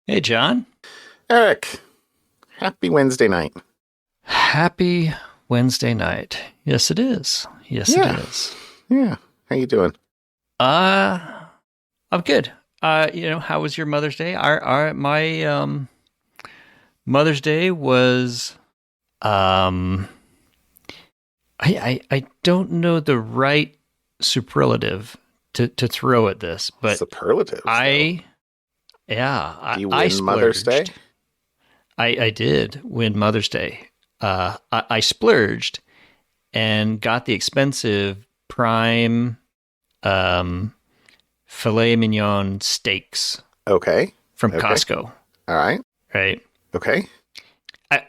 Hey, John. Eric, happy Wednesday night. Happy Wednesday night. Yes, it is. Yes, it Yeah, is. yeah. How you doing? Uh, I'm good. How was your Mother's Day? My Mother's Day was, um, I don't know the right superlative to throw at this, but Superlatives, though. I, yeah, Do you I win Mother's Day? splurged. I did win Mother's Day. I splurged and got the expensive prime um, filet mignon steaks Okay. from Okay. Costco. All right. Right. Okay.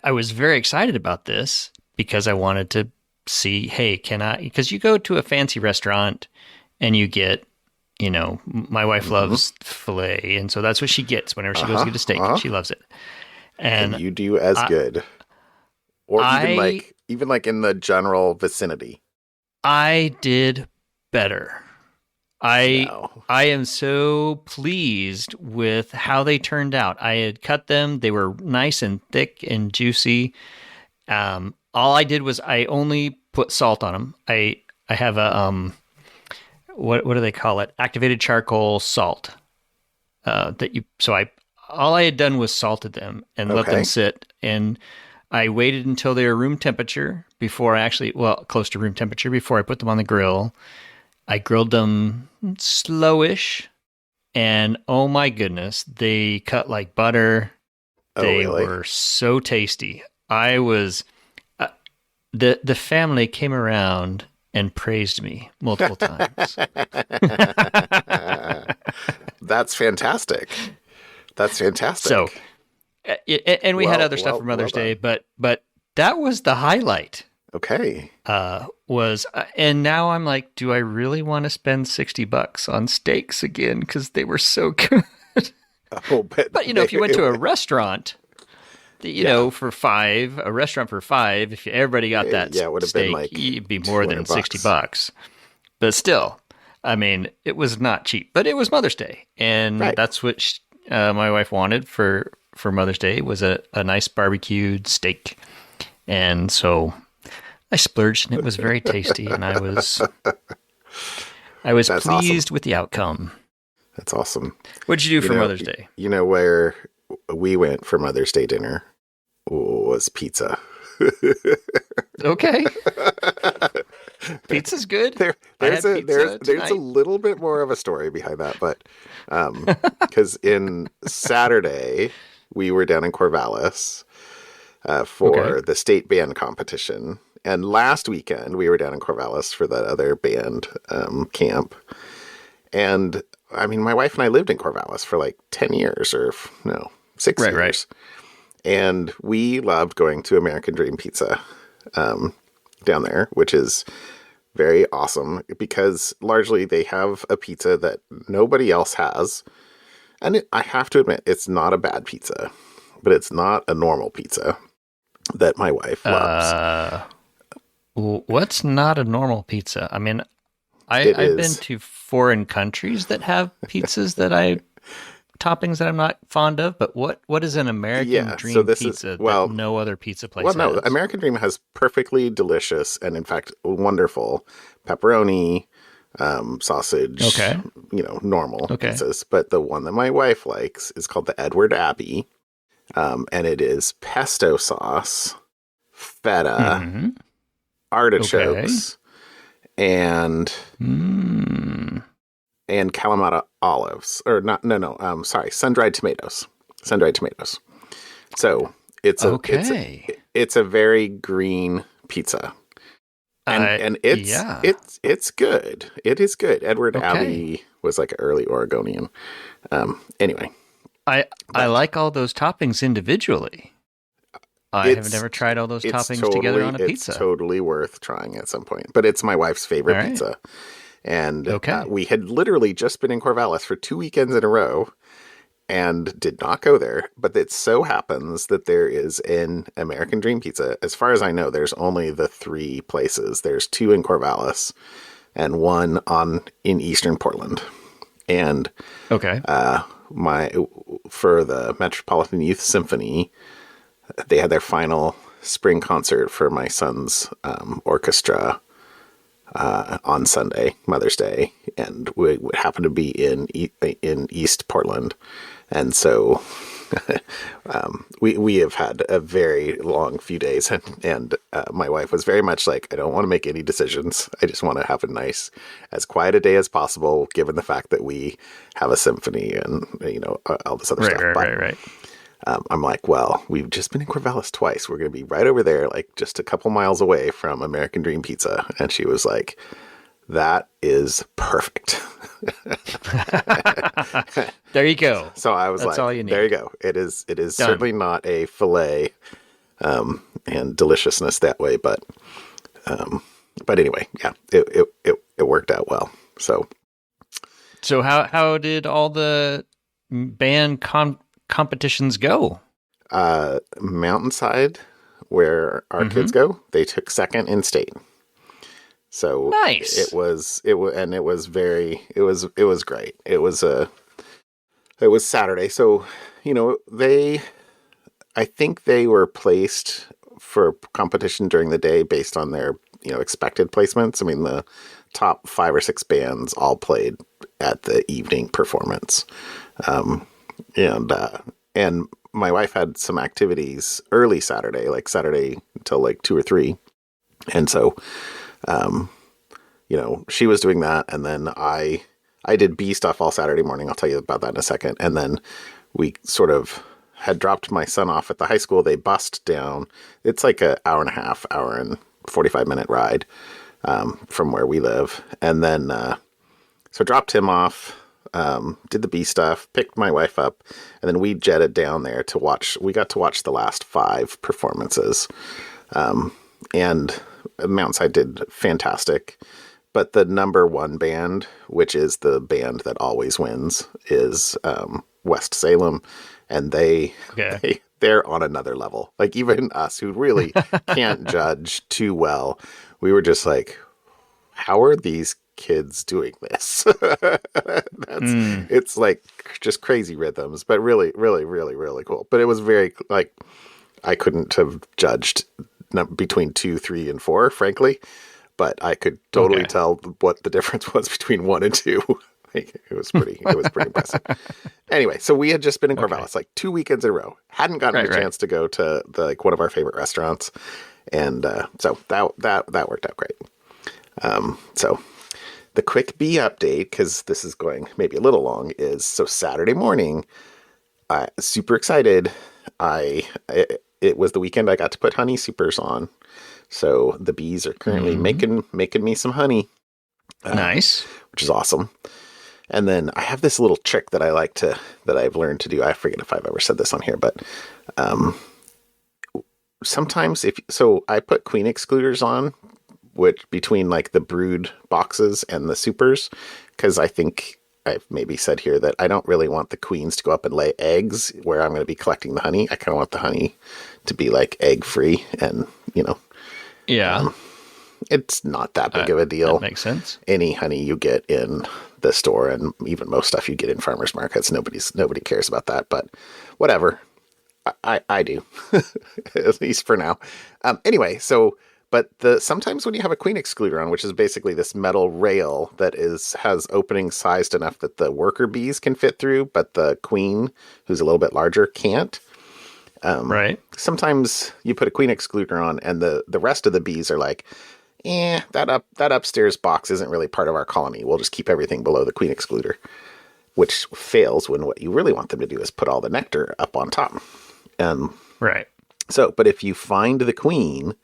I was very excited about this because I wanted to see, hey, can I? Because you go to a fancy restaurant and you get, my wife Mm-hmm. loves filet, and so that's what she gets whenever she goes to Uh-huh. get a steak. Uh-huh. She loves it, And and you do as I good. Or I even like in the general vicinity. I did better. I No. I am so pleased with how they turned out. I had cut them; they were nice and thick and juicy. All I did was I only put salt on them. I have a what do they call it? Activated charcoal salt. That you so I all I had done was salted them and let them Okay. sit, and I waited until they were room temperature before I actually, well, close to room temperature before I put them on the grill. I grilled them slowish, and oh my goodness, they cut like butter. Oh, They really? were so tasty. I was uh, the family came around and praised me multiple times. That's fantastic. That's So, fantastic. and we had Well, other stuff for well, well Mother's Day, done. but that was the highlight. Okay. And now I'm like, do I really want to spend $60 on steaks again? Because they were so good. Oh, but But if you went to a restaurant, yeah. for five, a restaurant for five, if everybody got that Yeah, it would have been steak, like it'd be more than 200 60 bucks. bucks. But still, I mean, it was not cheap. But it was Mother's Day, and Right. that's what my wife wanted for Mother's Day was a nice barbecued steak, and so I splurged, and it was very tasty, and I was That's awesome. pleased with the outcome. That's awesome. What'd you do You for know, Mother's Day? you know where we went for Mother's Day dinner was pizza. Okay, pizza's good. there, I there's had a there's pizza there's a tonight. little bit more of a story behind that, but because in Saturday we were down in Corvallis Okay. for the state band competition, and last weekend we were down in Corvallis for that other band camp. And I mean, my wife and I lived in Corvallis for like 10 years or no, six Right, right. years. And we loved going to American Dream Pizza down there, which is very awesome because largely they have a pizza that nobody else has. And I have to admit, it's not a bad pizza, but it's not a normal pizza that my wife loves. Uh, what's not a normal pizza? I mean, It I've been is, to foreign countries that have pizzas toppings that I'm not fond of, but what is an American yeah. So dream this is, pizza that well, no other pizza Well, place no, has? American Dream has perfectly delicious and, in fact, wonderful pepperoni, sausage, Okay. normal Okay. pizzas. But the one that my wife likes is called the Edward Abbey, and it is pesto sauce, feta, Hmm. Okay. artichokes, and Mm. Kalamata olives, or not? No, no. Sorry, sun-dried tomatoes. Sun-dried tomatoes. So Okay. it's a very green pizza. And it's Yeah. it's good. It is good. Edward Okay. Abbey was like an early Oregonian. Anyway, I but like all those toppings individually. I have it's never tried all those it's toppings together totally on a it's pizza. totally worth trying at some point. But it's my wife's All favorite right. pizza, and Okay. we had literally just been in Corvallis for 2 weekends in a row, and did not go there. But it so happens that there is an American Dream Pizza. As far as I know, there's only the three places. There's two in Corvallis and one in Eastern Portland. And Okay. my for the Metropolitan Youth Symphony, they had their final spring concert for my son's orchestra on Sunday, Mother's Day, and we would happen to be in East Portland, and so we have had a very long few days, and my wife was very much like, I don't want to make any decisions. I just want to have a nice, as quiet a day as possible, given the fact that we have a symphony and all this other stuff. Right. I'm like, well, we've just been in Corvallis twice. We're going to be right over there, like just a couple miles away from American Dream Pizza. And she was like, that is perfect. There you go. So I was That's like, all you need. there you go. It is certainly not a filet and deliciousness that way, but anyway, yeah, it worked out well. So how did all the band competitions go? Mountainside, where our kids go, they took second in state. So nice. It was great. It was Saturday. So, I think they were placed for competition during the day based on their, expected placements. I mean, the top 5 or 6 bands all played at the evening performance. And my wife had some activities early Saturday, like Saturday until like 2 or 3. And so, she was doing that. And then I did B stuff all Saturday morning. I'll tell you about that in a second. And then we sort of had dropped my son off at the high school. They bussed down. It's like an hour and 45-minute ride from where we live. And then, so dropped him off, did the B stuff, picked my wife up, and then we jetted down there to watch. We got to watch the last 5 performances. And Mountainside did fantastic. But the number 1 band, which is the band that always wins, is West Salem. And they're on another level. Like even us who really can't judge too well, we were just like, how are these kids doing this? It's like just crazy rhythms, but really, really, really, really cool. But it was very like, I couldn't have judged between 2, 3, and 4, frankly, but I could totally tell what the difference was between 1 and 2. It was pretty impressive. Anyway, so we had just been in Corvallis like 2 weekends in a row. Hadn't gotten a chance to go to one of our favorite restaurants, and so that worked out great. So the quick B update, because this is going maybe a little long, is so Saturday morning, super excited. It was the weekend I got to put honey supers on, so the bees are currently making me some honey. Nice, which is awesome. And then I have this little trick that I've learned to do. I forget if I've ever said this on here, but sometimes I put queen excluders on, which between like the brood boxes and the supers, because I think I've maybe said here that I don't really want the queens to go up and lay eggs where I'm going to be collecting the honey. I kind of want the honey to be like egg free, and it's not that big of a deal. That makes sense. Any honey you get in the store, and even most stuff you get in farmers markets, nobody cares about that, but whatever. I do, at least for now. Anyway, but sometimes when you have a queen excluder on, which is basically this metal rail that has openings sized enough that the worker bees can fit through, but the queen, who's a little bit larger, can't. Right. Sometimes you put a queen excluder on, and the rest of the bees are like, that upstairs box isn't really part of our colony. We'll just keep everything below the queen excluder, which fails when what you really want them to do is put all the nectar up on top. Right. So, but if you find the queen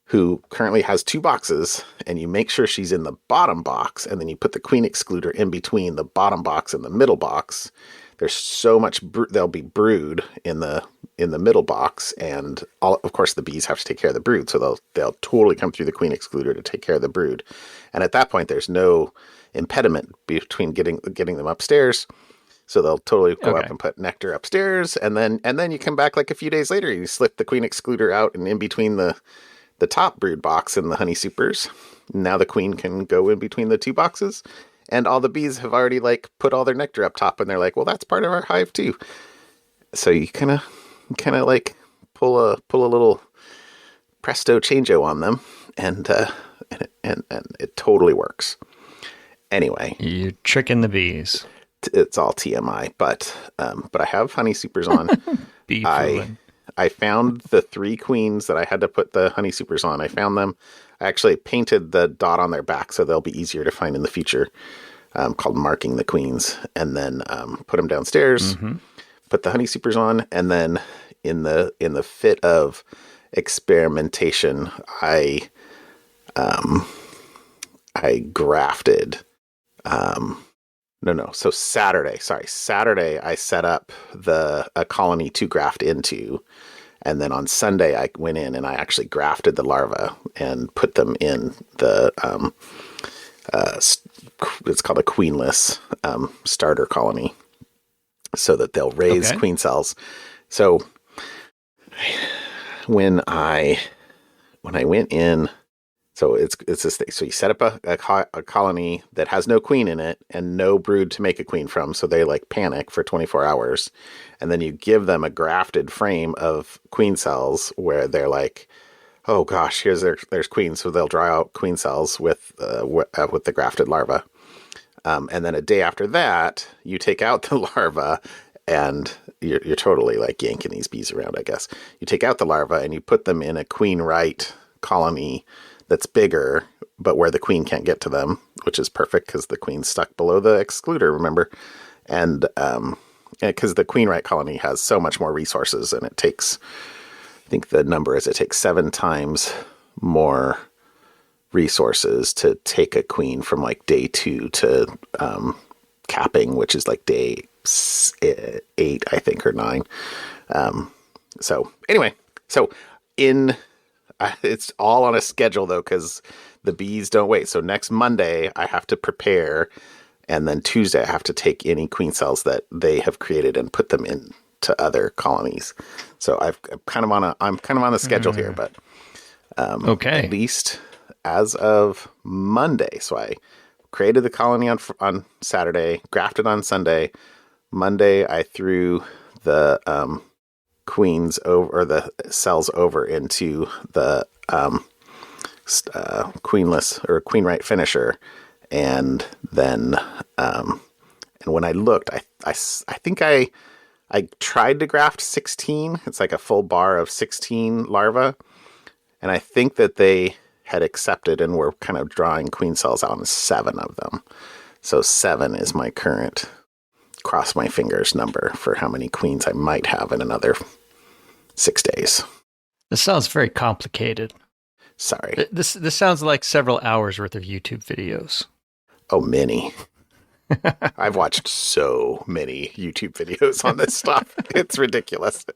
who currently has 2 boxes, and you make sure she's in the bottom box, and then you put the queen excluder in between the bottom box and the middle box, there's so much there'll be brood in the middle box, and of course the bees have to take care of the brood, so they'll totally come through the queen excluder to take care of the brood. And at that point, there's no impediment between getting them upstairs. So they'll totally go up and put nectar upstairs, and then you come back like a few days later, you slip the queen excluder out and in between the top brood box and the honey supers. Now the queen can go in between the 2 boxes, And all the bees have already like put all their nectar up top, and they're like, well, that's part of our hive too. So you kind of like pull a little presto changeo on them, and it totally works. Anyway, You're tricking the bees. it's all TMI, but I have honey supers on. Bee fooling. I found the 3 queens that I had to put the honey supers on. I found them. I actually painted the dot on their back so they'll be easier to find in the future, called marking the queens, and then put them downstairs, put the honey supers on, and then in the fit of experimentation, I grafted. So Saturday I set up a colony to graft into, and then on Sunday I went in and I actually grafted the larvae and put them in the it's called a queenless starter colony, so that they'll raise queen cells. So when I went in, so it's this thing. So you set up a colony that has no queen in it and no brood to make a queen from. So they like panic for 24 hours. And then you give them a grafted frame of queen cells where they're like, oh gosh, there's queens. So they'll draw out queen cells with the grafted larva. And then a day after that, you take out the larva, and you're totally like yanking these bees around, I guess. You take out the larva and you put them in a queen right colony that's bigger, but where the queen can't get to them, which is perfect because the queen's stuck below the excluder, remember? And because the queen right colony has so much more resources, and it takes, I think the number is, it takes 7 times more resources to take a queen from like day 2 to capping, which is like day 8, I think, or 9. So anyway, it's all on a schedule though, because the bees don't wait. So next Monday I have to prepare, and then Tuesday I have to take any queen cells that they have created and put them into other colonies. So I'm kind of on a schedule here, but at least as of Monday. So I created the colony on Saturday, grafted on Sunday. Monday I threw the queens over, or the cells over, into the queenless or queen right finisher, and then and when I looked, I think I tried to graft 16. It's like a full bar of 16 larvae, and I think that they had accepted and were kind of drawing queen cells out on 7 of them. So 7 is my current, cross my fingers, number for how many queens I might have in another 6 days. This sounds very complicated. Sorry. This sounds like several hours worth of YouTube videos. Oh, many. I've watched so many YouTube videos on this stuff. It's ridiculous.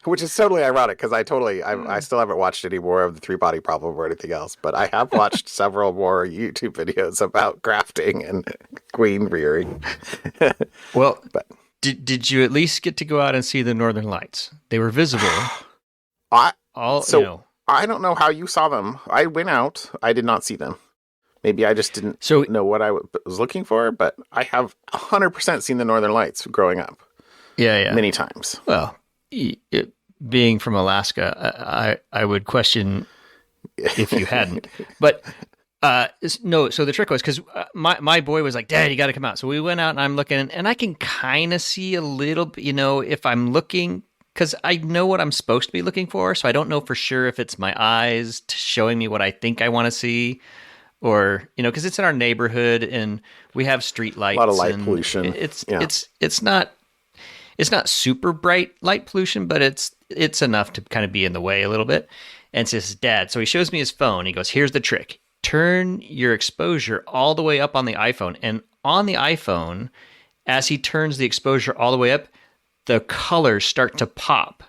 Which is totally ironic, because I still haven't watched any more of the 3-body problem or anything else, but I have watched several more YouTube videos about grafting and queen rearing. Well, did you at least get to go out and see the Northern Lights? They were visible. I don't know how you saw them. I went out. I did not see them. Maybe I just didn't know what I was looking for, but I have 100% seen the Northern Lights growing up. Yeah. Many times. Well, being from Alaska, I would question if you hadn't. But no, so the trick was, because my boy was like, Dad, you got to come out. So we went out, and I'm looking, and I can kind of see a little bit, if I'm looking, because I know what I'm supposed to be looking for. So I don't know for sure if it's my eyes showing me what I think I want to see, or, because it's in our neighborhood and we have street lights. A lot of light pollution. It's not super bright light pollution, but it's enough to kind of be in the way a little bit. And says, Dad, so he shows me his phone. He goes, here's the trick. Turn your exposure all the way up on the iPhone. And on the iPhone, as he turns the exposure all the way up, the colors start to pop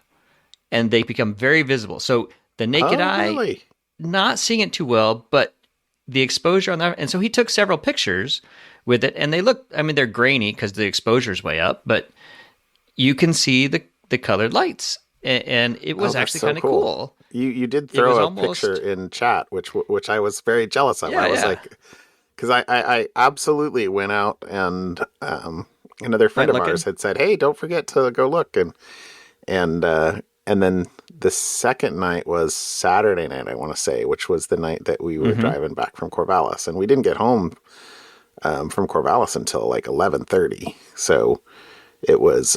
and they become very visible. So the naked eye, really? Not seeing it too well, but the exposure on that. And so he took several pictures with it, and they look, they're grainy because the exposure's way up, but you can see the colored lights. And it was actually kind of cool. You did throw a picture in chat, which I was very jealous of. I was like, because I absolutely went out and another friend Went of ours looking. had said, "Hey, don't forget to go look." And then the second night was Saturday night, I want to say, which was the night that we were Mm-hmm. driving back from Corvallis, and we didn't get home from Corvallis until like 11:30. So it was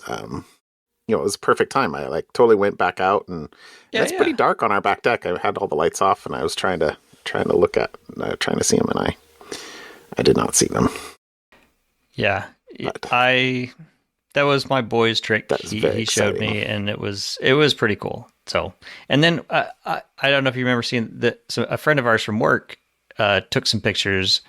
it was a perfect time. I like totally went back out, and Yeah, it's pretty yeah, dark on our back deck. I had all the lights off, and I was trying to look at trying to see them, and I did not see them. yeah. But I that was my boy's trick. that is very He showed exciting. me, and it was pretty cool. So, and then I don't know if you remember seeing that. So a friend of ours from work took some pictures.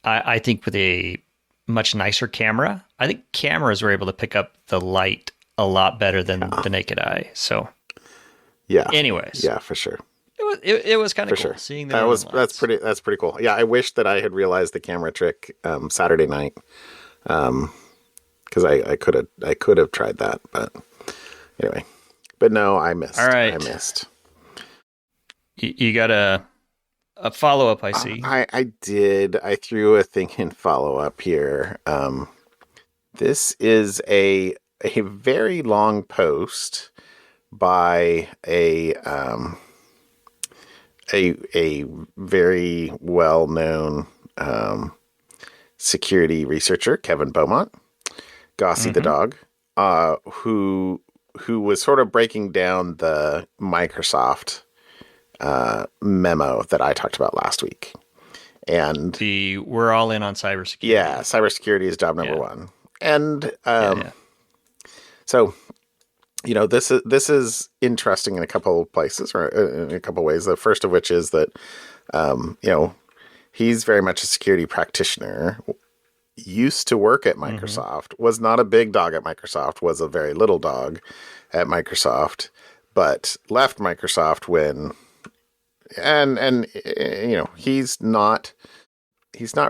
I think with a much nicer camera. I think cameras were able to pick up the light a lot better than Yeah, the naked eye. So, yeah, anyways, yeah, for sure, it was kind for of cool sure. seeing the northern lights. That's pretty cool. Yeah, I wish that I had realized the camera trick Saturday night because I could have tried that, but anyway. But no, I All missed. I right, missed. you got a follow up. I see. I did. I threw a thing in follow up here. This is a very long post by a very well known security researcher, Kevin Beaumont, Gossie the Mm-hmm. dog, who was sort of breaking down the Microsoft memo that I talked about last week. And The we're all in on yeah, cybersecurity. cybersecurity is job number Yeah, one. And yeah, yeah. so, this is interesting in a couple of places or in a couple of ways. The first of which is that, you know, he's very much a security practitioner, used to work at Mm-hmm. Microsoft, was not a big dog at Microsoft, was a very little dog at Microsoft, but left Microsoft when, and he's not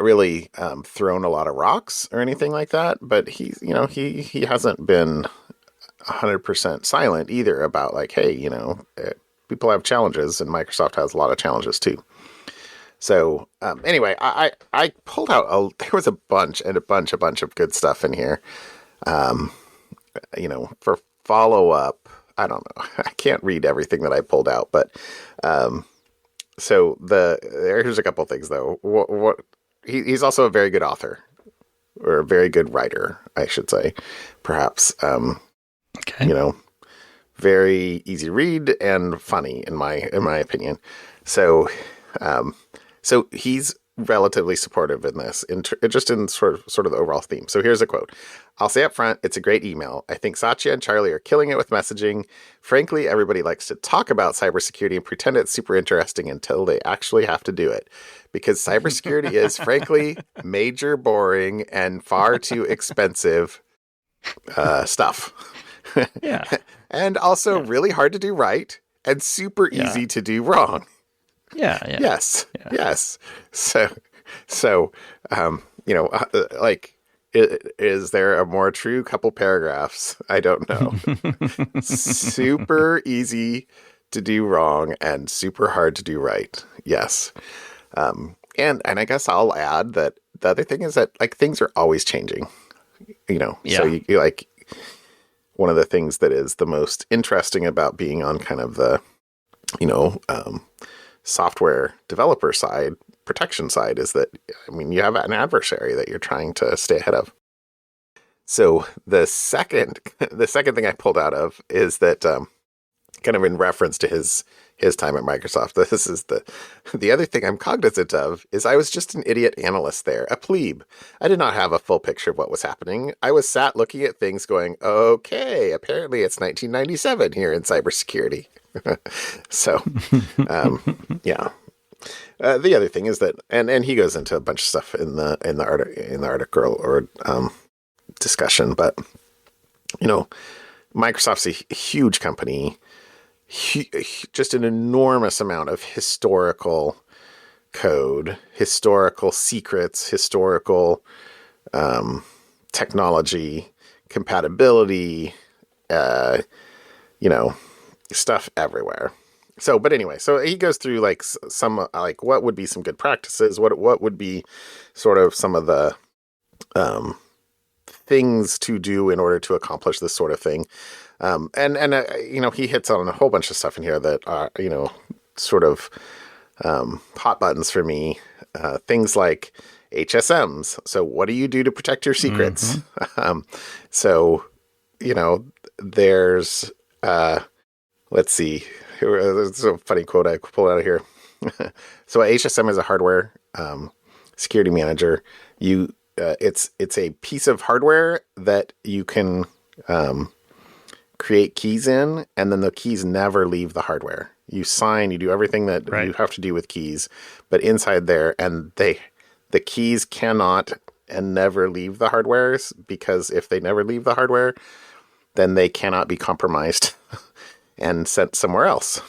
really thrown a lot of rocks or anything like that, but he hasn't been 100% silent either about like, hey, people have challenges, and Microsoft has a lot of challenges too. So anyway, I pulled out there was a bunch of good stuff in here. For follow up, I don't know. I can't read everything that I pulled out, but so here's a couple of things though. He's also a very good author, or a very good writer, I should say, perhaps. Okay. You know, very easy read and funny in my opinion. So, so he's relatively supportive in this, just in sort of the overall theme. So here's a quote. I'll say up front, it's a great email. I think Satya and Charlie are killing it with messaging. Frankly, everybody likes to talk about cybersecurity and pretend it's super interesting until they actually have to do it. Because cybersecurity is, frankly, major boring and far too expensive stuff. Yeah, And also yeah, really hard to do right and super yeah, easy to do wrong. yeah, yeah, Yes, yeah. yes. So, like, is there a more true couple paragraphs? I don't know. Super easy to do wrong and super hard to do right. Yes. And I guess I'll add that the other thing is that like things are always changing. So Yeah. you like one of the things that is the most interesting about being on kind of the you know um, software developer side, protection side, is that, I mean, you have an adversary that you're trying to stay ahead of. So the second thing I pulled out of is that, kind of in reference to his time at Microsoft. This is the other thing I'm cognizant of is I was just an idiot analyst there, a plebe. I did not have a full picture of what was happening. I was sat looking at things going, okay, apparently it's 1997 here in cybersecurity. So, yeah. The other thing is that, and he goes into a bunch of stuff in the article or discussion, but Microsoft's a huge company, just an enormous amount of historical code, historical secrets, historical technology, compatibility, uh, stuff everywhere. but anyway, so he goes through like some like what would be some good practices, what would be sort of some of the things to do in order to accomplish this sort of thing. He hits on a whole bunch of stuff in here that are, sort of hot buttons for me. Things like HSMs. So what do you do to protect your secrets? Mm-hmm. There's, let's see. There's a funny quote I pulled out of here. So HSM is a hardware security manager. It's a piece of hardware that you can create keys in, and then the keys never leave the hardware. You sign, you do everything that you have to do with keys, but inside there, and the keys cannot and never leave the hardwares, because if they never leave the hardware, then they cannot be compromised and sent somewhere else.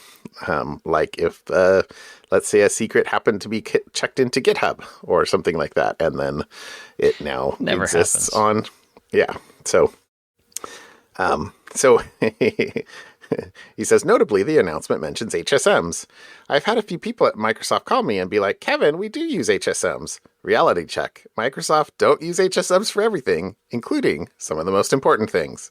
Like if, let's say a secret happened to be checked into GitHub or something like that, and then it now never exists happens. So he says, notably, the announcement mentions HSMs. I've had a few people at Microsoft call me and be like, Kevin, we do use HSMs. Reality check. Microsoft don't use HSMs for everything, including some of the most important things.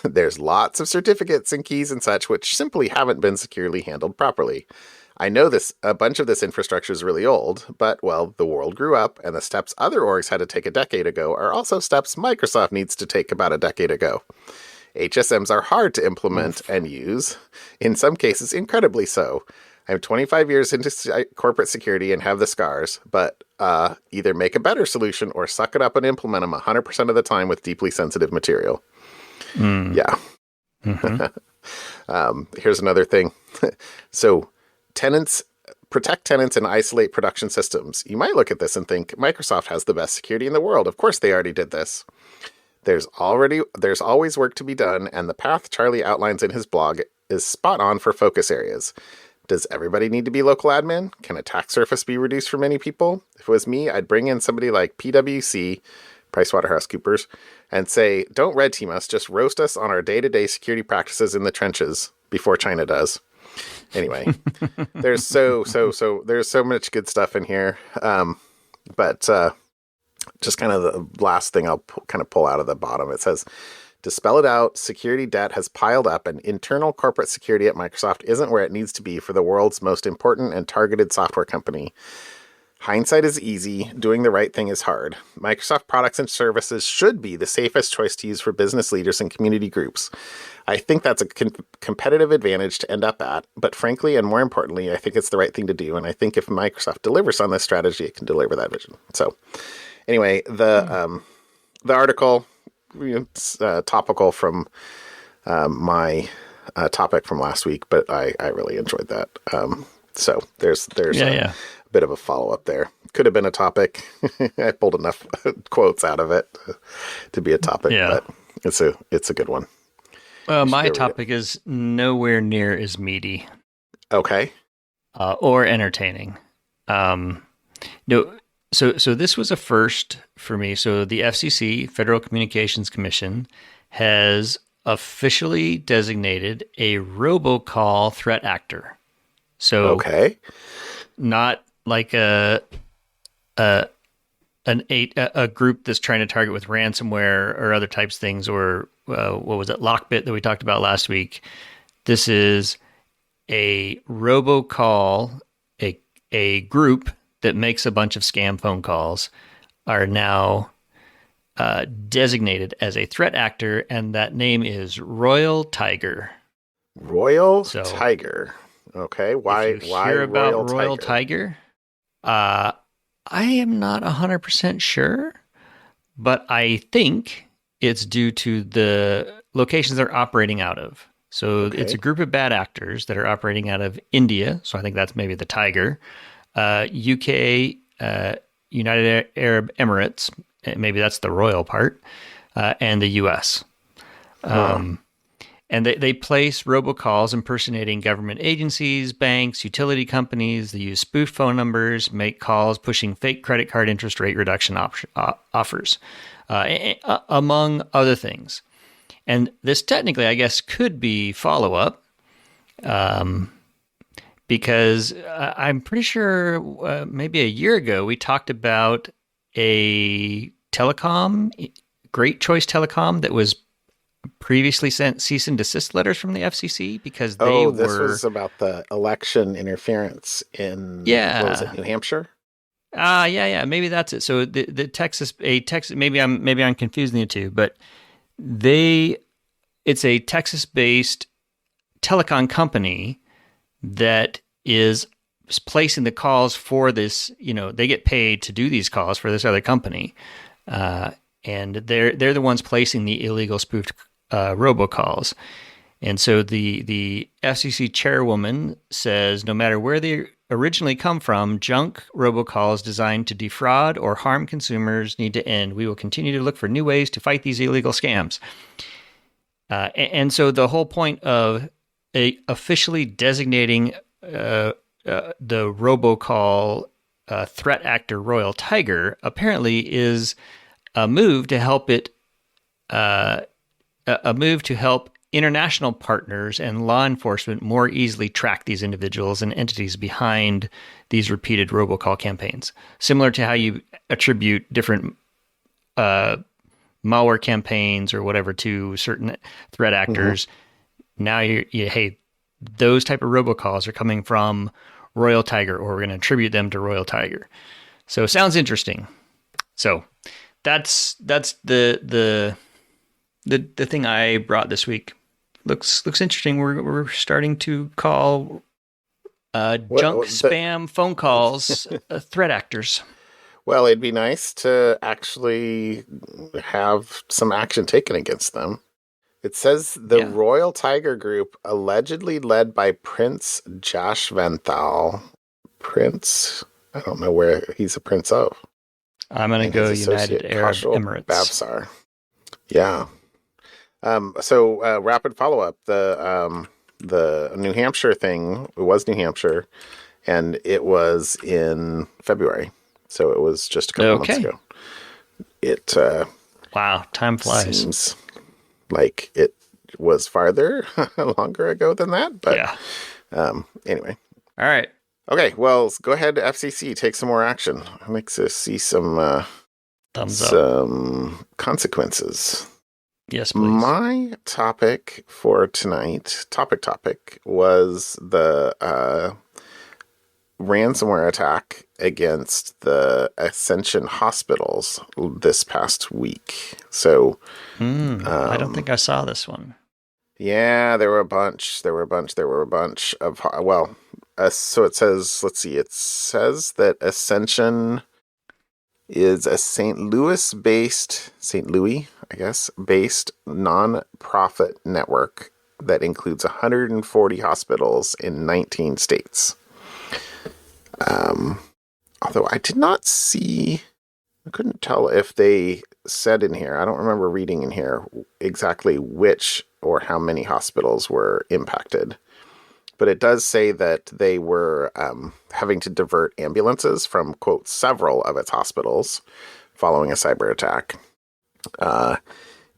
There's lots of certificates and keys and such which simply haven't been securely handled properly. I know a bunch of this infrastructure is really old, but, well, the world grew up, and the steps other orgs had to take a decade ago are also steps Microsoft needs to take about a decade ago. HSMs are hard to implement and use, in some cases incredibly so. I'm 25 years into corporate security and have the scars, but either make a better solution or suck it up and implement them 100% of the time with deeply sensitive material. Yeah. Mm-hmm. Here's another thing. So protect tenants and isolate production systems. You might look at this and think Microsoft has the best security in the world. Of course they already did this. There's always work to be done, and the path Charlie outlines in his blog is spot on for focus areas. Does everybody need to be local admin? Can attack surface be reduced for many people? If it was me, I'd bring in somebody like PwC, PricewaterhouseCoopers, and say, don't red team us, just roast us on our day-to-day security practices in the trenches before China does. Anyway, there's there's so much good stuff in here. But just kind of the last thing I'll kind of pull out of the bottom. It says, to spell it out, security debt has piled up, and internal corporate security at Microsoft isn't where it needs to be for the world's most important and targeted software company. Hindsight is easy. Doing the right thing is hard. Microsoft products and services should be the safest choice to use for business leaders and community groups. I think that's a competitive advantage to end up at, but frankly, and more importantly, I think it's the right thing to do. And I think if Microsoft delivers on this strategy, it can deliver that vision. So anyway, the article, it's topical from my topic from last week, but I really enjoyed that. So there's a bit of a follow-up there. Could have been a topic. I pulled enough quotes out of it to be a topic, but it's a good one. Well, my topic is nowhere near as meaty. Okay. Or entertaining. No. So this was a first for me. So the FCC, Federal Communications Commission, has officially designated a robocall threat actor. So not like a group that's trying to target with ransomware or other types of things, or what was it, Lockbit that we talked about last week. This is a robocall, a group that makes a bunch of scam phone calls are now designated as a threat actor, and that name is Royal Tiger. Tiger. Okay. Why? If you hear about Royal Tiger? I am not 100% sure, but I think it's due to the locations they're operating out of. So it's a group of bad actors that are operating out of India. So I think that's maybe the Tiger. UK, United Arab Emirates, maybe that's the royal part, and the US. And they place robocalls impersonating government agencies, banks, utility companies. They use spoof phone numbers, make calls pushing fake credit card interest rate reduction offers, among other things. And this technically, I guess, could be follow-up. because I'm pretty sure maybe a year ago we talked about a telecom, Great Choice Telecom, that was previously sent cease and desist letters from the FCC because they Oh, this were, was about the election interference in, what was it, yeah, New Hampshire? yeah, maybe that's it. So the Texas, maybe I'm confusing the two, but they it's a Texas-based telecom company that is placing the calls for this. They get paid to do these calls for this other company, and they're the ones placing the illegal spoofed robocalls. And so the FCC chairwoman says no matter where they originally come from, junk robocalls designed to defraud or harm consumers need to end. We will continue to look for new ways to fight these illegal scams. And so the whole point of officially designating the robocall threat actor Royal Tiger apparently is a move to help international partners and law enforcement more easily track these individuals and entities behind these repeated robocall campaigns. Similar to how you attribute different malware campaigns or whatever to certain threat actors. Mm-hmm. Now hey, those type of robocalls are coming from Royal Tiger, or we're going to attribute them to Royal Tiger. So it sounds interesting. So that's the thing I brought this week. Looks interesting. We're starting to call junk spam phone calls threat actors. Well, it'd be nice to actually have some action taken against them. It says the Royal Tiger Group, allegedly led by Prince Josh Venthal. Prince? I don't know where he's a prince of. I'm going to go United Arab Emirates. Babsar. Yeah. So rapid follow-up. The New Hampshire thing, it was New Hampshire, and it was in February. So it was just a couple months ago. It wow, time flies. Seems like it was farther longer ago than that, but anyway. All right. Okay, well, go ahead, FCC, take some more action. It makes us see some consequences. Yes, please. My topic for tonight, topic was the ransomware attack against the Ascension hospitals this past week. So, I don't think I saw this one. Yeah, there were a bunch. There were a bunch of, so it says, let's see, it says that Ascension is a St. Louis, I guess, based non-profit network that includes 140 hospitals in 19 states. Although I did not see, I couldn't tell if they said in here, I don't remember reading in here exactly which or how many hospitals were impacted. But it does say that they were having to divert ambulances from, quote, several of its hospitals following a cyber attack.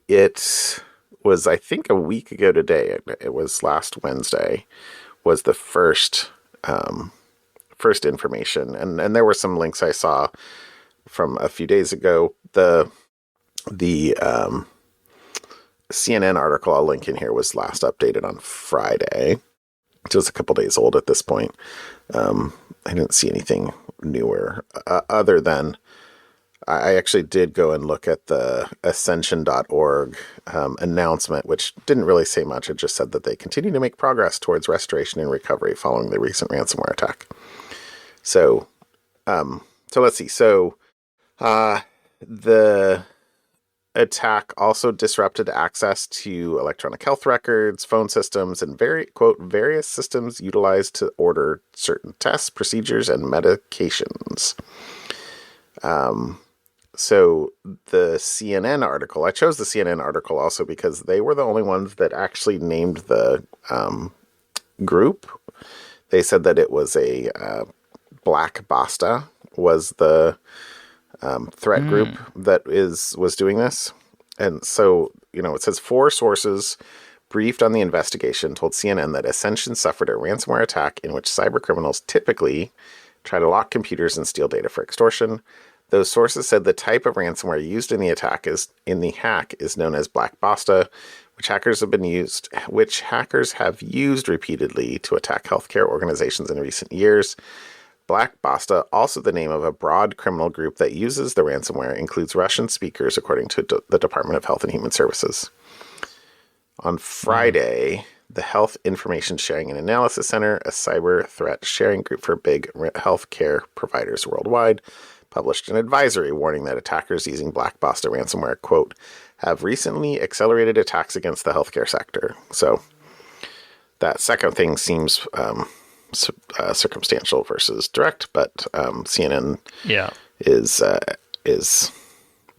It was, I think, a week ago today. It was last Wednesday, was the first information. And there were some links I saw from a few days ago. The CNN article I'll link in here was last updated on Friday. It was a couple days old at this point. I didn't see anything newer other than I actually did go and look at the ascension.org announcement, which didn't really say much. It just said that they continue to make progress towards restoration and recovery following the recent ransomware attack. So let's see. So the attack also disrupted access to electronic health records, phone systems, and various systems utilized to order certain tests, procedures, and medications. So the CNN article, I chose the CNN article also because they were the only ones that actually named the group. They said that it was a Black Basta was the threat group that was doing this. And so, it says 4 sources briefed on the investigation, told CNN that Ascension suffered a ransomware attack in which cybercriminals typically try to lock computers and steal data for extortion. Those sources said the type of ransomware used in the hack is known as Black Basta, which hackers have used repeatedly to attack healthcare organizations in recent years. Black Basta, also the name of a broad criminal group that uses the ransomware, includes Russian speakers, according to the Department of Health and Human Services. On Friday, the Health Information Sharing and Analysis Center, a cyber threat sharing group for big healthcare providers worldwide, published an advisory warning that attackers using Black Basta ransomware, quote, have recently accelerated attacks against the healthcare sector. So that second thing seems circumstantial versus direct, but CNN is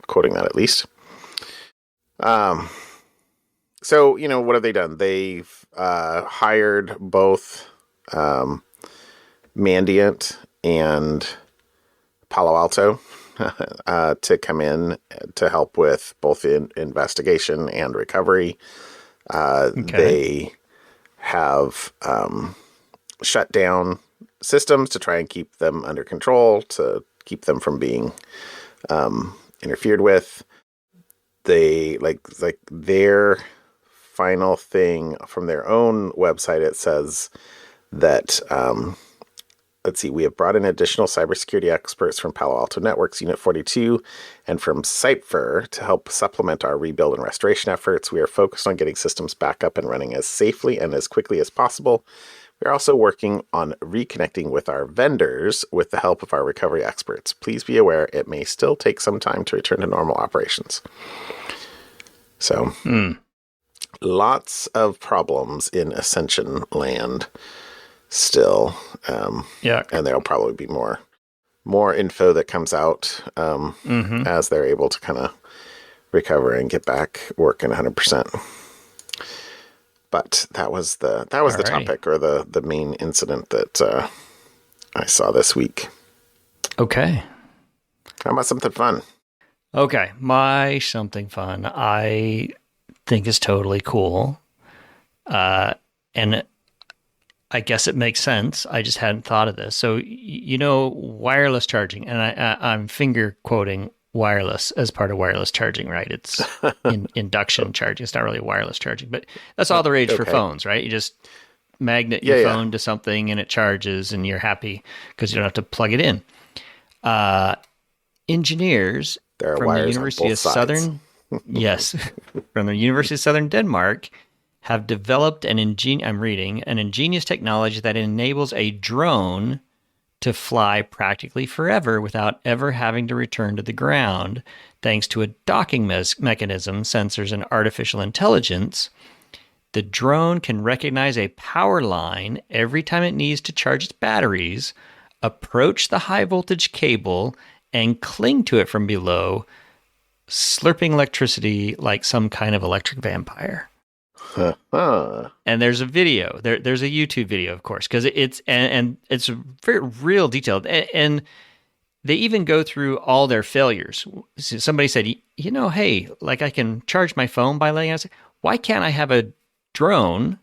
quoting that at least. So, what have they done? They've hired both Mandiant and Palo Alto to come in to help with both investigation and recovery. They have shut down systems to try and keep them under control, to keep them from being interfered with. They like their final thing from their own website. It says that we have brought in additional cybersecurity experts from Palo Alto Networks Unit 42 and from Cypher to help supplement our rebuild and restoration efforts. We are focused on getting systems back up and running as safely and as quickly as possible. We're also working on reconnecting with our vendors with the help of our recovery experts. Please be aware it may still take some time to return to normal operations. So, lots of problems in Ascension Land still. And there'll probably be more info that comes out as they're able to kind of recover and get back working 100%. But that was the topic, or the main incident that I saw this week. Okay. How about something fun? Okay, my something fun I think is totally cool. And I guess it makes sense. I just hadn't thought of this. So, wireless charging, and I'm finger quoting wireless as part of wireless charging, right? It's induction charging. It's not really wireless charging, but that's all the rage for phones, right? You just magnet your phone to something and it charges and you're happy because you don't have to plug it in. Engineers from the University of Southern, from the University of Southern Denmark have developed an ingenious technology that enables a drone to fly practically forever without ever having to return to the ground, thanks to a docking mechanism, sensors, and artificial intelligence. The drone can recognize a power line every time it needs to charge its batteries, approach the high voltage cable, and cling to it from below, slurping electricity like some kind of electric vampire. And there's a video. There's a YouTube video, of course, because it's very real detailed. And they even go through all their failures. So somebody said, hey, like I can charge my phone by letting us. Why can't I have a drone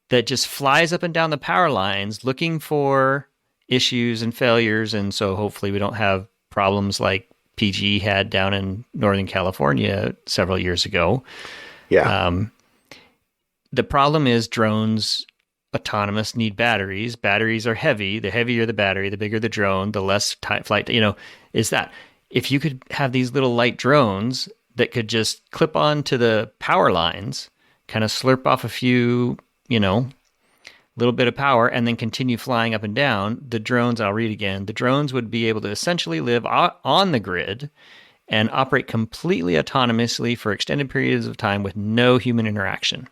that just flies up and down the power lines looking for issues and failures? And so hopefully we don't have problems like PG had down in Northern California several years ago. Yeah. The problem is drones, autonomous, need batteries. Batteries are heavy. The heavier the battery, the bigger the drone, the less flight, is that. If you could have these little light drones that could just clip onto the power lines, kind of slurp off a few, little bit of power, and then continue flying up and down, the drones, I'll read again, the drones would be able to essentially live on the grid and operate completely autonomously for extended periods of time with no human interaction.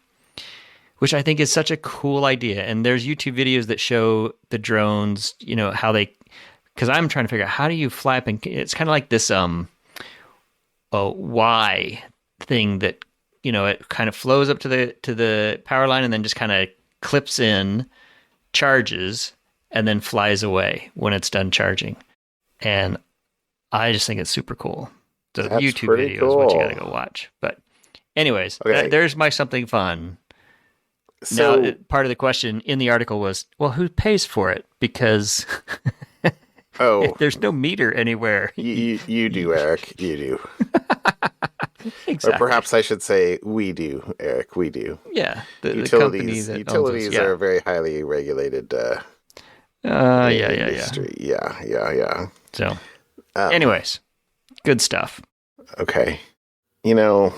Which I think is such a cool idea. And there's YouTube videos that show the drones, how they, because I'm trying to figure out how do you fly up, and it's kind of like this Y thing that, it kind of flows up to the power line and then just kind of clips in, charges, and then flies away when it's done charging. And I just think it's super cool. The YouTube video is what you got to go watch. But anyways, there's my something fun. So, part of the question in the article was, well, who pays for it? Because oh, there's no meter anywhere. you do, Eric. You do. Or Exactly. perhaps I should say, we do, Eric. We do. Yeah, the company Utilities, that owns us. utilities Yeah. are a very highly regulated Yeah. industry. Yeah. So, Um, anyways, good stuff. okay. You know,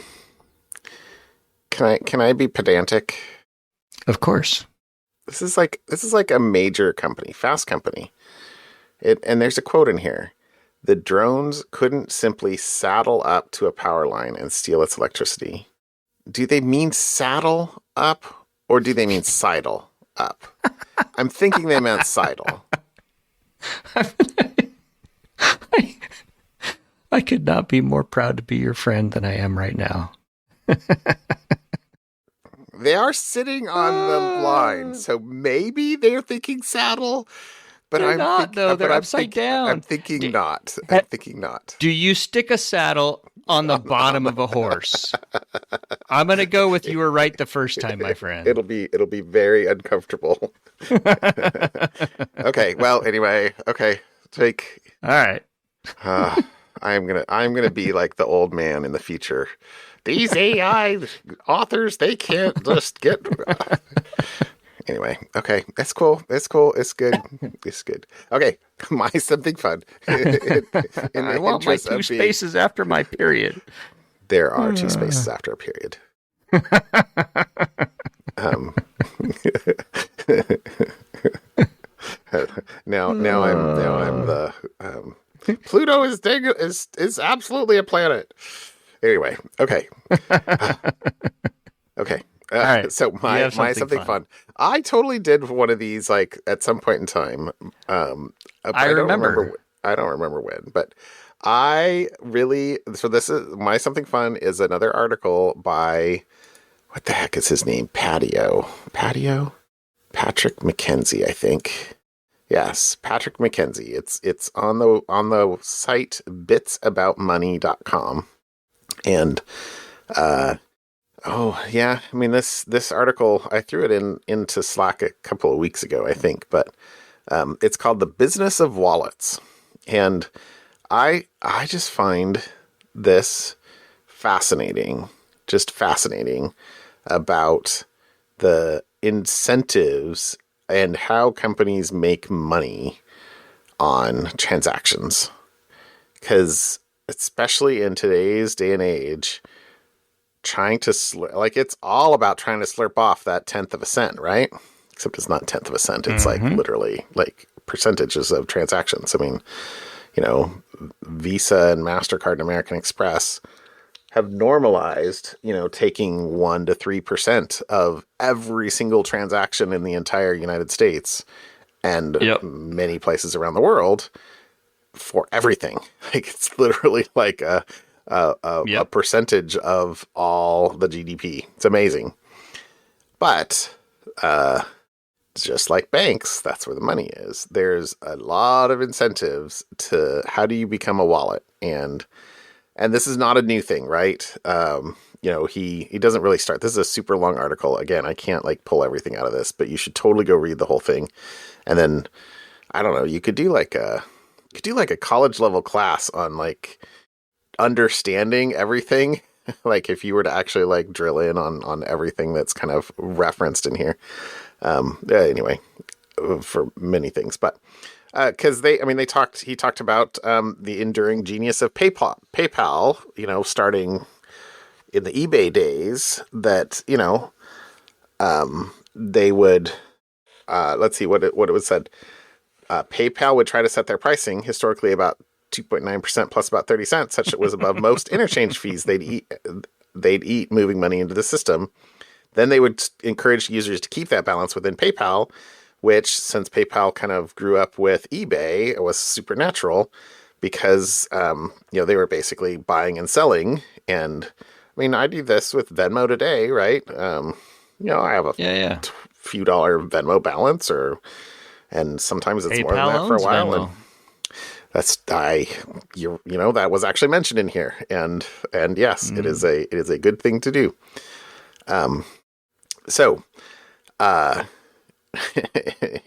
can I be pedantic? Of course. This is like a major company, fast company. And there's a quote in here. The drones couldn't simply saddle up to a power line and steal its electricity. Do they mean saddle up or do they mean sidle up? I'm thinking they meant sidle. I could not be more proud to be your friend than I am right now. They are sitting on the line, so maybe they're thinking saddle. But They're not, though. They're upside down. I'm thinking not. I'm thinking not. Do you stick a saddle on the bottom of a horse? I'm going to go with you were right the first time, my friend. It'll be very uncomfortable. Okay. Well, anyway. Okay. All right. I'm gonna be like the old man in the future. These AI authors, they can't just get. Anyway, okay, that's cool. It's good. It's good. Okay, my something fun. I want my two spaces after my period. There are two spaces after a period. Now I'm the Pluto is absolutely a planet. Anyway, okay. Okay. All right. So my something fun. I totally did one of these like at some point in time. I don't remember when, but this is my something fun is another article by what the heck is his name? Patrick McKenzie, I think. Yes, Patrick McKenzie. It's on the site bitsaboutmoney.com. And oh yeah, I mean this article I threw it into Slack a couple of weeks ago, I think, but it's called The Business of Wallets. And I just find this fascinating, just fascinating about the incentives and how companies make money on transactions. Because especially in today's day and age, trying to it's all about trying to slurp off that 1/10 of a cent, right? Except it's not 1/10 of a cent. It's like literally like percentages of transactions. I mean, Visa and MasterCard and American Express have normalized, taking 1% to 3% of every single transaction in the entire United States and many places around the world for everything. Like it's literally like a percentage of all the GDP. It's amazing. But just like banks, that's where the money is. There's a lot of incentives to how do you become a wallet, and this is not a new thing, right? He doesn't really start. This is a super long article. Again, I can't pull everything out of this, but you should totally go read the whole thing. And then I don't know, you could do like a college level class on understanding everything. Like if you were to actually drill in on everything that's kind of referenced in here. Anyway, for many things, but because he talked about the enduring genius of PayPal, starting in the eBay days that, they would, let's see what it was said. PayPal would try to set their pricing historically about 2.9% plus about 30 cents, such it was above most interchange fees they'd eat moving money into the system. Then they would encourage users to keep that balance within PayPal, which, since PayPal kind of grew up with eBay, it was supernatural because, they were basically buying and selling. And I mean, I do this with Venmo today, right? I have a few dollar Venmo balance, and sometimes it's PayPal more than that for a while. Venmo. And that was actually mentioned in here. And yes, it is a good thing to do. So Uh,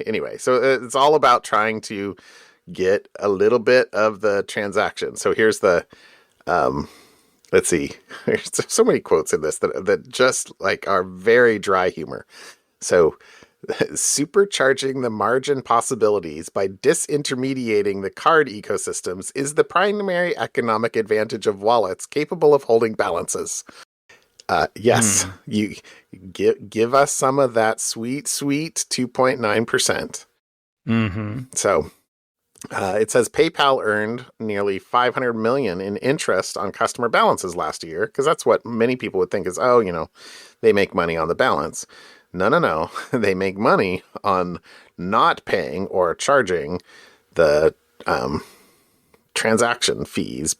anyway, so it's all about trying to get a little bit of the transaction. So here's the, let's see, there's so many quotes in this that just like are very dry humor. So supercharging the margin possibilities by disintermediating the card ecosystems is the primary economic advantage of wallets capable of holding balances. Yes, you give us some of that sweet 2.9%. Mm-hmm. So it says PayPal earned nearly $500 million in interest on customer balances last year, because that's what many people would think is, oh, they make money on the balance. No. They make money on not paying or charging the transaction fees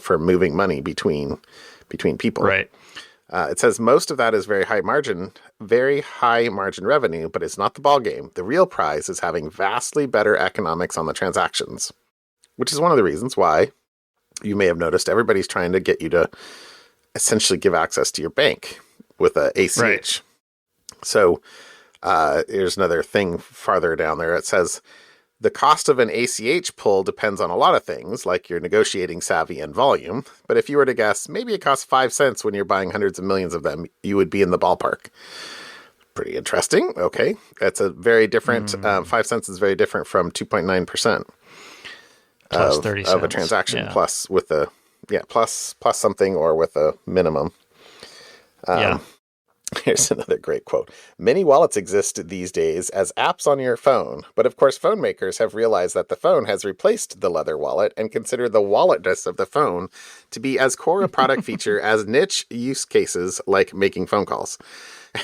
for moving money between people. Right. It says most of that is very high margin revenue, but it's not the ball game. The real prize is having vastly better economics on the transactions, which is one of the reasons why you may have noticed everybody's trying to get you to essentially give access to your bank with a ACH. Right. So here's another thing farther down there. It says the cost of an ACH pull depends on a lot of things, like your negotiating savvy and volume. But if you were to guess, maybe it costs 5 cents when you're buying hundreds of millions of them, you would be in the ballpark. Pretty interesting. Okay. That's a very different, 5 cents is very different from 2.9%. Plus 30 cents. Of a transaction, plus with a, plus something or with a minimum. Here's another great quote. Many wallets exist these days as apps on your phone, but of course phone makers have realized that the phone has replaced the leather wallet and consider the walletness of the phone to be as core a product feature as niche use cases like making phone calls.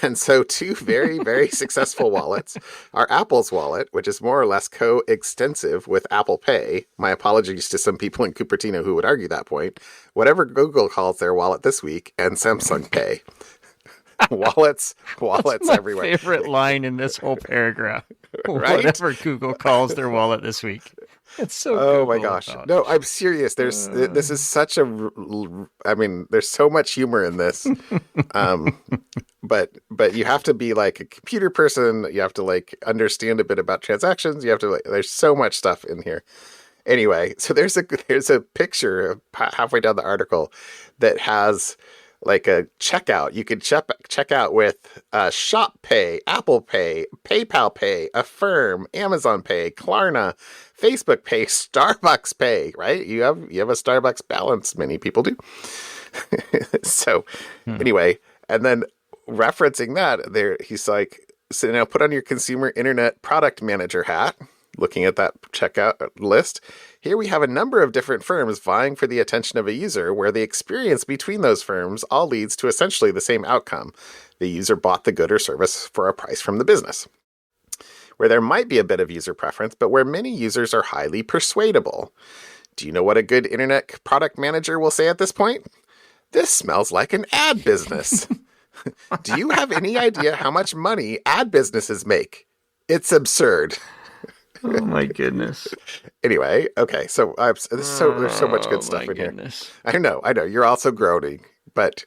And so two very, very successful wallets are Apple's wallet, which is more or less co-extensive with Apple Pay. My apologies to some people in Cupertino who would argue that point. Whatever Google calls their wallet this week, and Samsung Pay. Wallets That's my everywhere. Favorite line in this whole paragraph. Right? Whatever Google calls their wallet this week. It's so Oh my gosh. No, I'm serious. This is such a, there's so much humor in this. But you have to be like a computer person. You have to like understand a bit about transactions. You have to there's so much stuff in here. Anyway, so there's a picture halfway down the article that has like a checkout. You could check out with Shop Pay, Apple Pay, PayPal Pay, Affirm, Amazon Pay, Klarna, Facebook Pay, Starbucks Pay, right? You have a Starbucks balance. Many people do. So anyway, and then referencing that there, he's like, so now put on your consumer internet product manager hat. Looking at that checkout list, here we have a number of different firms vying for the attention of a user where the experience between those firms all leads to essentially the same outcome. The user bought the good or service for a price from the business. Where there might be a bit of user preference, but where many users are highly persuadable. Do you know what a good internet product manager will say at this point? This smells like an ad business. Do you have any idea how much money ad businesses make? It's absurd. Oh my goodness. Anyway, okay, so there's so much good stuff in goodness. Here. I know. You're also groaning, but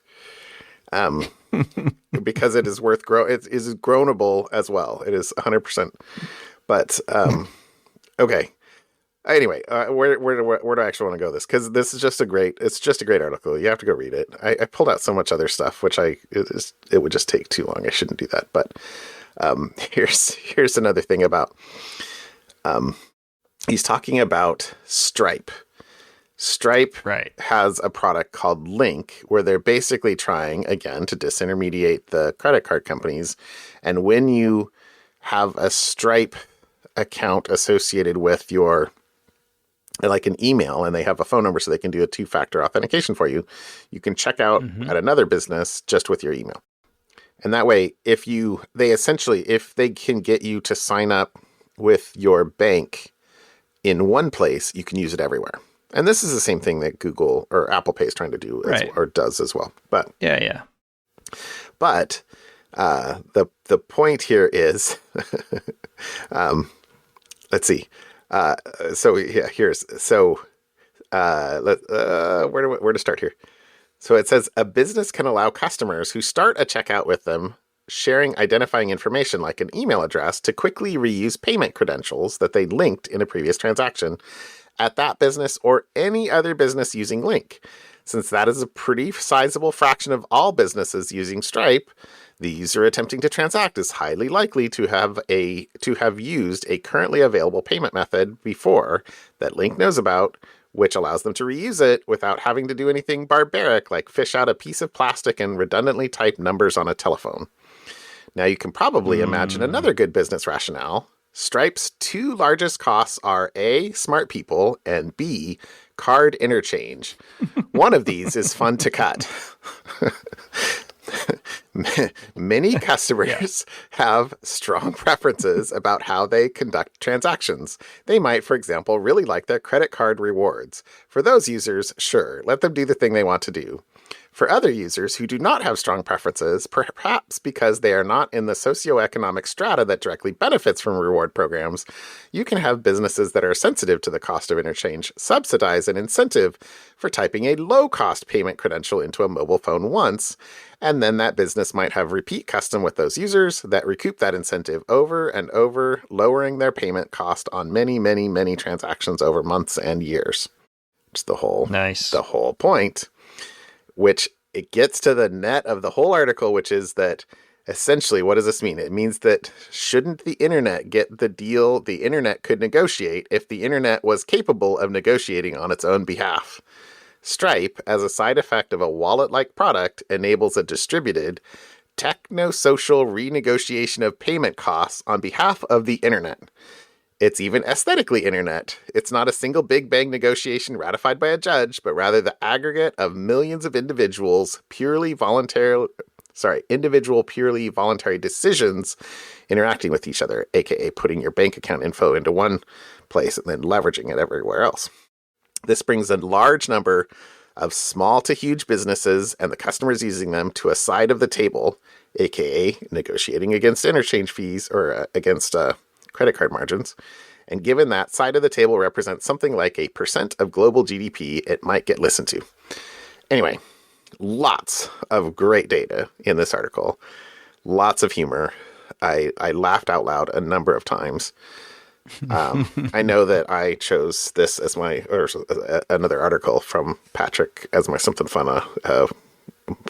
because it is worth it is groanable as well. It is 100%. But okay. Anyway, where do I actually want to go this? Because this is just a great article. You have to go read it. I pulled out so much other stuff, which it would just take too long. I shouldn't do that. But here's another thing about. He's talking about Stripe. Stripe has a product called Link, where they're basically trying, again, to disintermediate the credit card companies. And when you have a Stripe account associated with your, like an email, and they have a phone number so they can do a 2-factor authentication for you, you can check out at another business just with your email. And that way, if they can get you to sign up with your bank in one place, you can use it everywhere. And this is the same thing that Google or Apple Pay is trying to do or does as well. But yeah. But the point here is, let's see. Where to start here? So it says a business can allow customers who start a checkout with them sharing identifying information like an email address to quickly reuse payment credentials that they linked in a previous transaction at that business or any other business using Link. Since that is a pretty sizable fraction of all businesses using Stripe, the user attempting to transact is highly likely to have used a currently available payment method before that Link knows about, which allows them to reuse it without having to do anything barbaric like fish out a piece of plastic and redundantly type numbers on a telephone. Now you can probably imagine another good business rationale. Stripe's two largest costs are A, smart people, and B, card interchange. One of these is fun to cut. Many customers have strong preferences about how they conduct transactions. They might, for example, really like their credit card rewards. For those users, sure, let them do the thing they want to do. For other users who do not have strong preferences, perhaps because they are not in the socioeconomic strata that directly benefits from reward programs, you can have businesses that are sensitive to the cost of interchange subsidize an incentive for typing a low-cost payment credential into a mobile phone once, and then that business might have repeat custom with those users that recoup that incentive over and over, lowering their payment cost on many, many, many transactions over months and years. It's the whole point. Which it gets to the net of the whole article, which is that essentially, what does this mean? It means that shouldn't the internet get the deal the internet could negotiate if the internet was capable of negotiating on its own behalf? Stripe, as a side effect of a wallet-like product, enables a distributed, techno-social renegotiation of payment costs on behalf of the internet. It's even aesthetically internet. It's not a single big bang negotiation ratified by a judge, but rather the aggregate of millions of individual purely voluntary decisions interacting with each other, aka putting your bank account info into one place and then leveraging it everywhere else. This brings a large number of small to huge businesses and the customers using them to a side of the table, aka negotiating against interchange fees or against credit card margins. And given that side of the table represents something like 1% of global GDP, it might get listened to. Anyway, lots of great data in this article. Lots of humor. I laughed out loud a number of times. I know that I chose this as another article from Patrick as my something fun a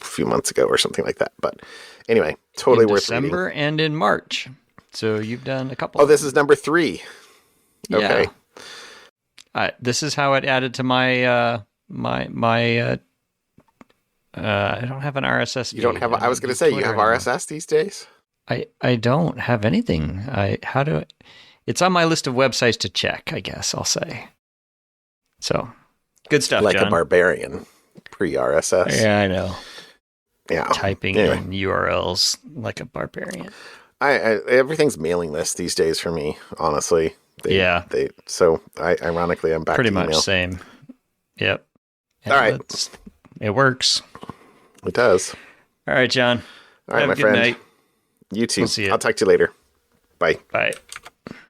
few months ago or something like that. But anyway, totally worth reading. December and in March. So you've done a couple. Oh, this is number 3. Okay. Yeah. This is how it added to my my I don't have an RSS feed. You don't have. I was going to say you have RSS these days. I don't have anything. It's on my list of websites to check, I guess I'll say. So, good stuff, like John. A barbarian pre-RSS. Yeah, I know. Yeah. Typing in URLs like a barbarian. Everything's mailing list these days for me, honestly. Ironically, I'm back pretty to much email. Same. Yep. All right. It works. It does. All right, John. All right, Have my a good friend. night. You too. We'll see you. I'll talk to you later. Bye. Bye.